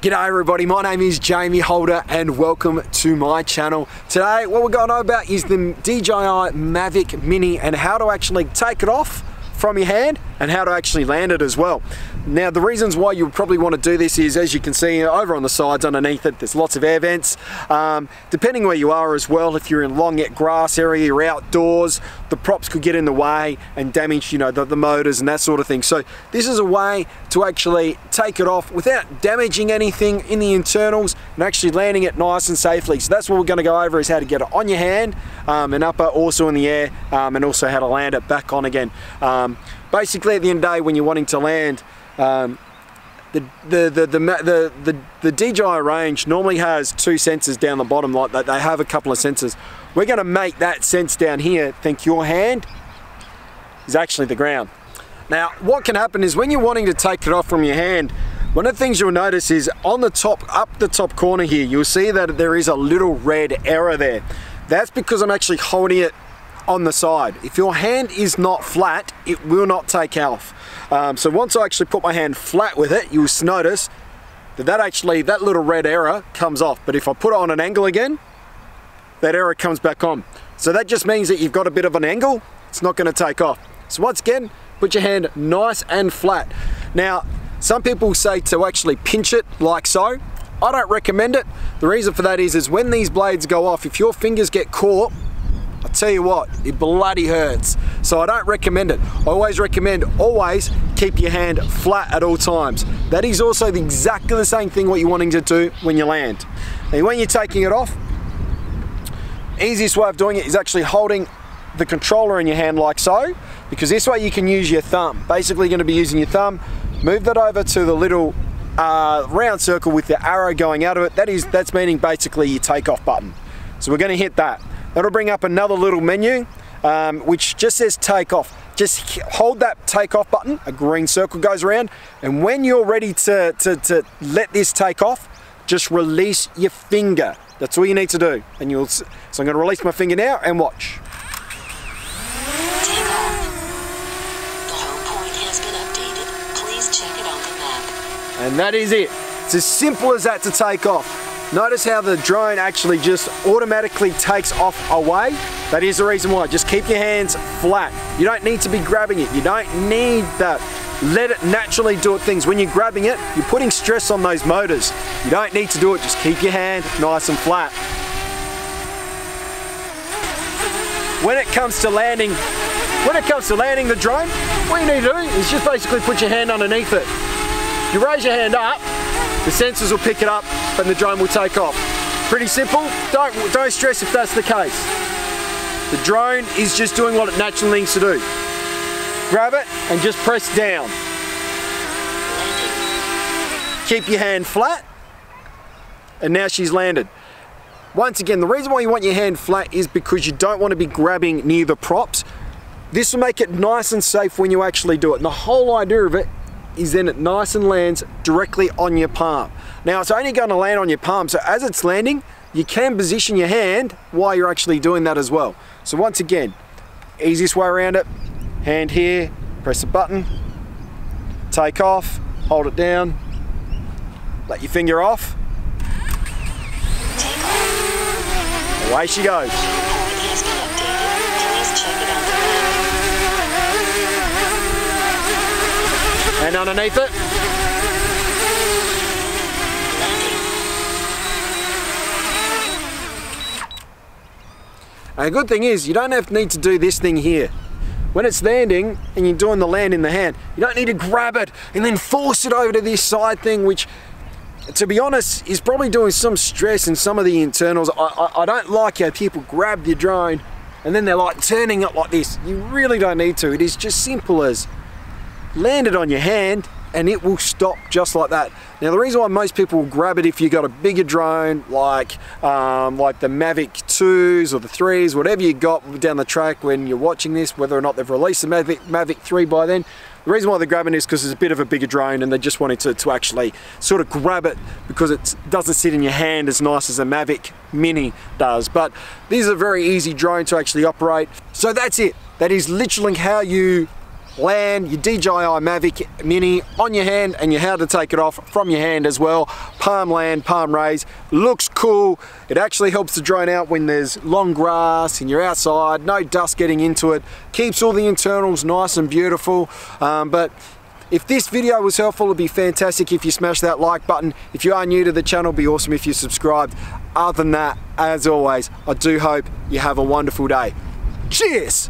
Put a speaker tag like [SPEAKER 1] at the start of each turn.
[SPEAKER 1] G'day everybody, my name is Jamie Holder and welcome to my channel. Today what we're going to know about is the DJI Mavic Mini and how to actually take it off from your hand and how to actually land it as well. Now the reasons why you would probably want to do this is, as you can see over on the sides underneath it, there's lots of air vents. Depending where you are as well, if you're in long grass area, you're outdoors, the props could get in the way and damage, you know, the motors and that sort of thing. So this is a way to actually take it off without damaging anything in the internals and actually landing it nice and safely. So that's what we're going to go over, is how to get it on your hand and up also in the air, and also how to land it back on again. Basically at the end of the day, when you're wanting to land, the DJI range normally has two sensors down the bottom like that. They have a couple of sensors. We're going to make that sense down here think your hand is actually the ground. Now what can happen is when you're wanting to take it off from your hand, one of the things you'll notice is on the top, up the top corner here, you'll see that there is a little red error there. That's because I'm actually holding it on the side. If your hand is not flat, it will not take off. So once I actually put my hand flat with it, you'll notice that little red error comes off. But if I put it on an angle again, that error comes back on. So that just means that you've got a bit of an angle, it's not going to take off. So once again, put your hand nice and flat. Now, some people say to actually pinch it like so. I don't recommend it. The reason for that is when these blades go off, if your fingers get caught, I tell you what, it bloody hurts. So I don't recommend it. I always recommend keep your hand flat at all times. That is also exactly the same thing what you're wanting to do when you land. Now when you're taking it off, easiest way of doing it is actually holding the controller in your hand like so, because this way you can use your thumb. Basically you're going to be using your thumb, move that over to the little round circle with the arrow going out of it. That's meaning basically your takeoff button. So we're going to hit that. That'll bring up another little menu which just says take off. Just hold that take off button, a green circle goes around, and when you're ready to let this take off, just release your finger. That's all you need to do. And so I'm going to release my finger now and watch.
[SPEAKER 2] Take off. The home point has been updated. Please check it on the map.
[SPEAKER 1] And that is it. It's as simple as that to take off. Notice how the drone actually just automatically takes off away. That is the reason why. Just keep your hands flat. You don't need to be grabbing it. You don't need that. Let it naturally do things. When you're grabbing it, you're putting stress on those motors. You don't need to do it. Just keep your hand nice and flat. When it comes to landing the drone, what you need to do is just basically put your hand underneath it. You raise your hand up, the sensors will pick it up and the drone will take off. Pretty simple. Don't stress if that's the case. The drone is just doing what it naturally needs to do. Grab it and just press down. Keep your hand flat, and now she's landed. Once again, the reason why you want your hand flat is because you don't want to be grabbing near the props. This will make it nice and safe when you actually do it. And the whole idea of it is then it nice and lands directly on your palm. Now it's only going to land on your palm, so as it's landing, you can position your hand while you're actually doing that as well. So once again, easiest way around it, hand here, press the button, take off, hold it down, let your finger off,
[SPEAKER 2] Take off.
[SPEAKER 1] away she goes.
[SPEAKER 2] The home point has been updated. Please check it on the map.
[SPEAKER 1] And underneath it, and the good thing is you don't need to do this thing here. When it's landing and you're doing the land in the hand, you don't need to grab it and then force it over to this side thing, which to be honest is probably doing some stress in some of the internals. I don't like how people grab your drone and then they're like turning it like this. You really don't need to. It is just simple as land it on your hand and it will stop just like that. Now the reason why most people will grab it if you've got a bigger drone like the Mavic 2s or the 3s, whatever you got down the track when you're watching this, whether or not they've released the Mavic 3 by then, the reason why they're grabbing it is because it's a bit of a bigger drone and they just wanted to actually sort of grab it because it doesn't sit in your hand as nice as a Mavic Mini does. But this is a very easy drone to actually operate. So that's it. That is literally how you land your DJI Mavic Mini on your hand, and how to take it off from your hand as well. Palm land, palm raise, looks cool. It actually helps the drone out when there's long grass and you're outside, no dust getting into it, keeps all the internals nice and beautiful. But if this video was helpful, it'd be fantastic if you smash that like button. If you are new to the channel, it'd be awesome if you subscribed. Other than that, as always, I do hope you have a wonderful day. Cheers!